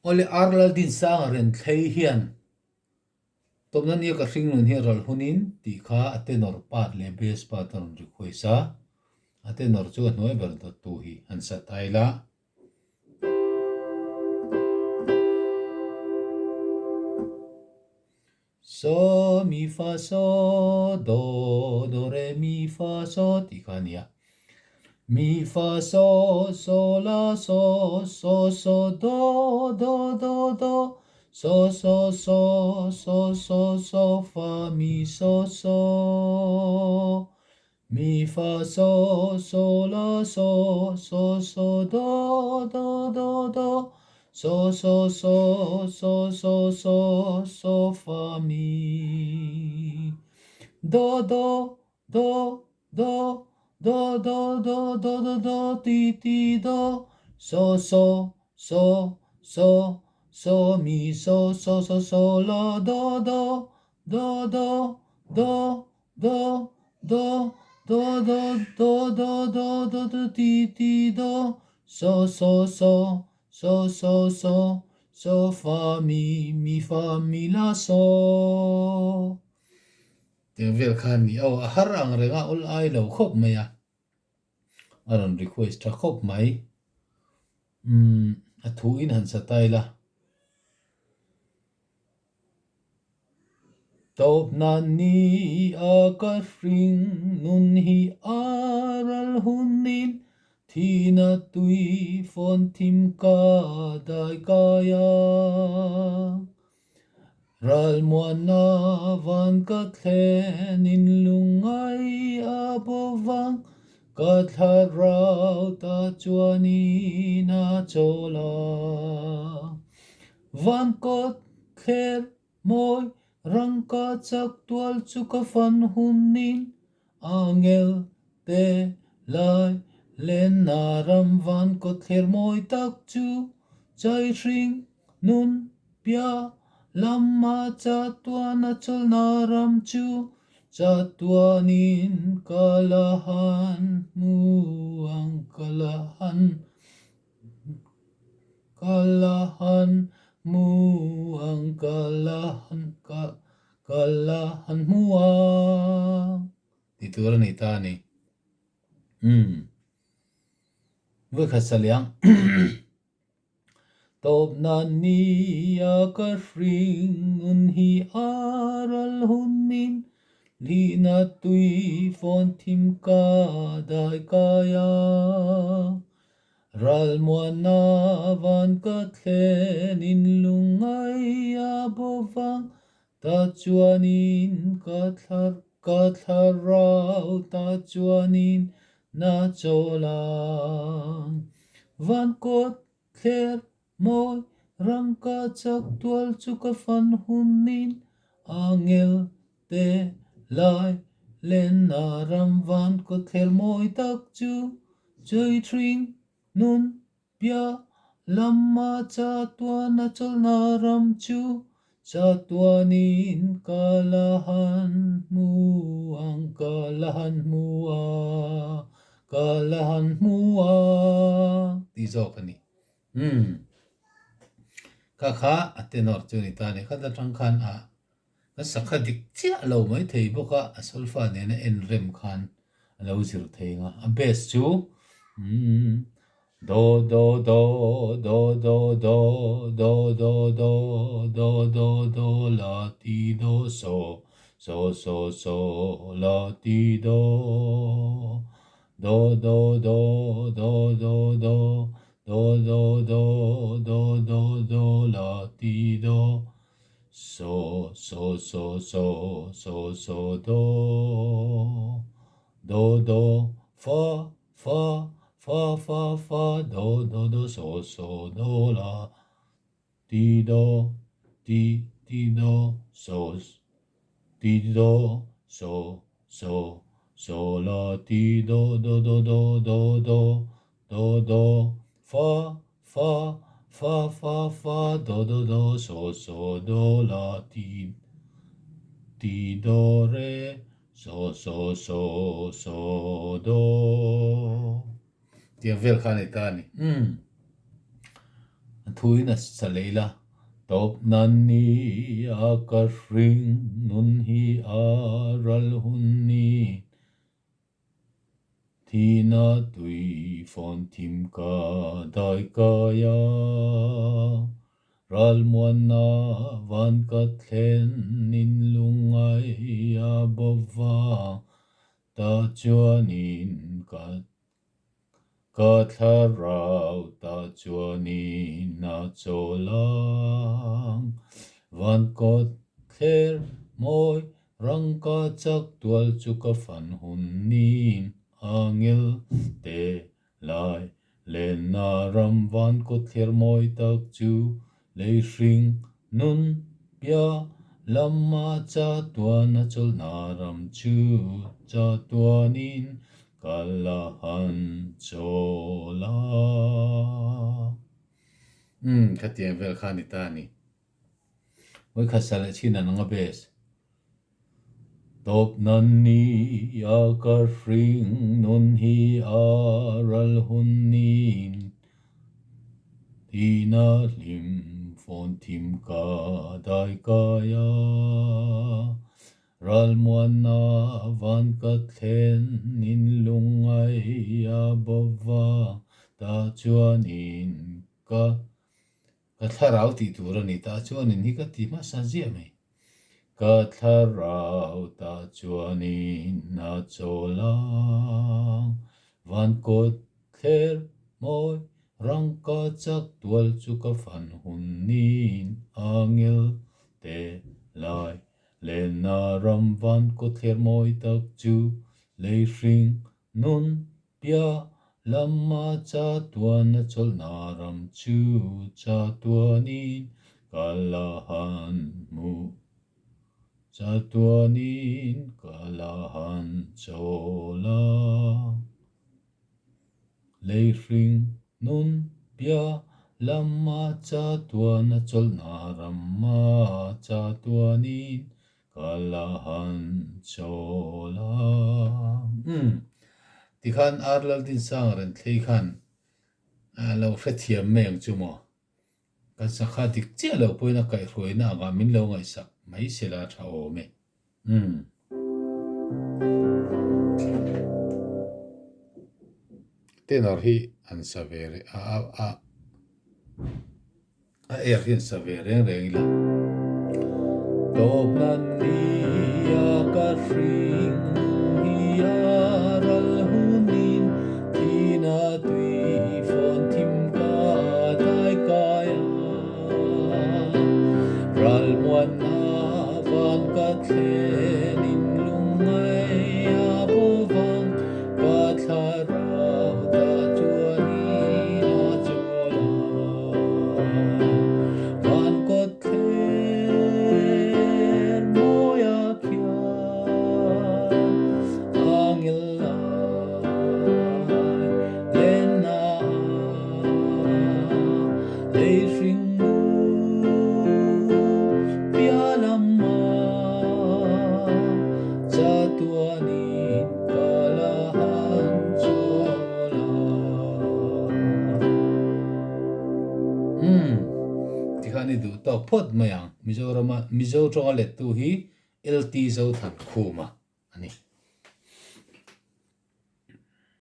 ole arlal din sang ren thlei hian tomnan ye ka hring nun hi ral hunin ti kha atenor pat le base pattern ri khoisa atenor chu hnoi ber do tu hi an sa taila so mi fa so do do re mi fa so ti kha nia mi fa so so la so so so do do do do so so so so so so fa mi so so mi fa so so la so so so do do do do so so so so so so so fa mi do do do do do do do do do do ti ti do so so so so so mi so so so so la do do do do do do do do do do do do do do ti ti do so so so so so so so fa mi fa mi la so tiếng Việt khan ni au har ang renga ol ai lo khop maya aron request tra khop mai a thu in han sa tai la top nan ni a ka ring nun hi aral hunin thina tui phone thim ka dai kaya ral muana van ka thlenin lungai abovang ka tharau ta chuani na chola van kot kher moi rang ka chak tual chu ka fan hunin angel te lai len naram van kot kher moi tak chu chai ring nun pia Lama chatuana cholnaram chu chatuanin kalahan muang kalahan muang kalahan muang ituran ita ni với khát saliang top nan ni a ka ring un hi aral hunin li na tui phone thim ka dai kaya ral muana van ka thlenin lungai abovang ta chuanin ka tharau ta chuanin na cholang van kot kher moi rang ka chak tual chu ka fan hunin angel te lai len na ram van ko kher moi tak chu chơi tring nun pia lama cha tua na chol na ram chu cha tua nin kalahan mua ti zo kani ka kha atenor chu ni ta ne kha da tang khan a na sakha dik chia lo mai thei boka asolfa ne na en rem khan lo zir thei nga a bes chu do do do do do do do do do do do do la ti do so so so so la ti do do do do do do do do do do do do do la ti do so so so so so so do do do fa fa fa fa fa do do do so so do la ti do ti ti do so ti do so so so la ti do do do do do do do do fa fa fa fa fa do do do so so do la ti ti do re so so so so do tiếng Việt khan này ta này thui na salela top nan ni akashring nun hi aral hunni Tina tui fon tim ka dai kaya ral muan na van ka thlen nin lungai abova ta chuanin ka tharau ta chuanin na cholang van ko thler moi rang ka chak tual chu ka fan hun nin angil te lai len na ram van ko thler moi tak chu le hring nun pia lama cha tua na chol na ram chu cha tua nin kalahan chola khatian vel khani tani oi khasala china nanga bes top nan ni akar ring nun hi aral hunnin tina lim fon tim ka dai kaya ral muan na van ka thlen nin lungai abova ta chuanin ka tharau ti turani ta chuanin hi ka ti ma sanjia mai ka tharau ta chuanin na cholang van ko thler moi rang ka chak tual chu ka fan hun nin angil te lai len na ram van ko thler moi tak chu le hring nun pia lama cha tua na chol na ram chu cha tua nin kalahan mu cha tua nin kalahan chola le hring nun pia lama cha tua na chol na ram ma cha tua nin kalahan chola ti khan arlal din sang ran thei khan lo hrethiam meng chu mo kan sakha dik che lo poina kai hroina ga min lo ngai sak mai sela tha o me tenor hi an savere a hin savere reila top nan ni ka ring hi aral hunin tina tui fon tim ka dai kaya ral muan na van ka thlen in lungai abovang ka tharau ta chuanin na chola van ko thler moi a kya angil len na le hring pia lama cha tua nin kalahan chola ti khani du tok phot mayang mizo tonga let tu hi lt zo than khuma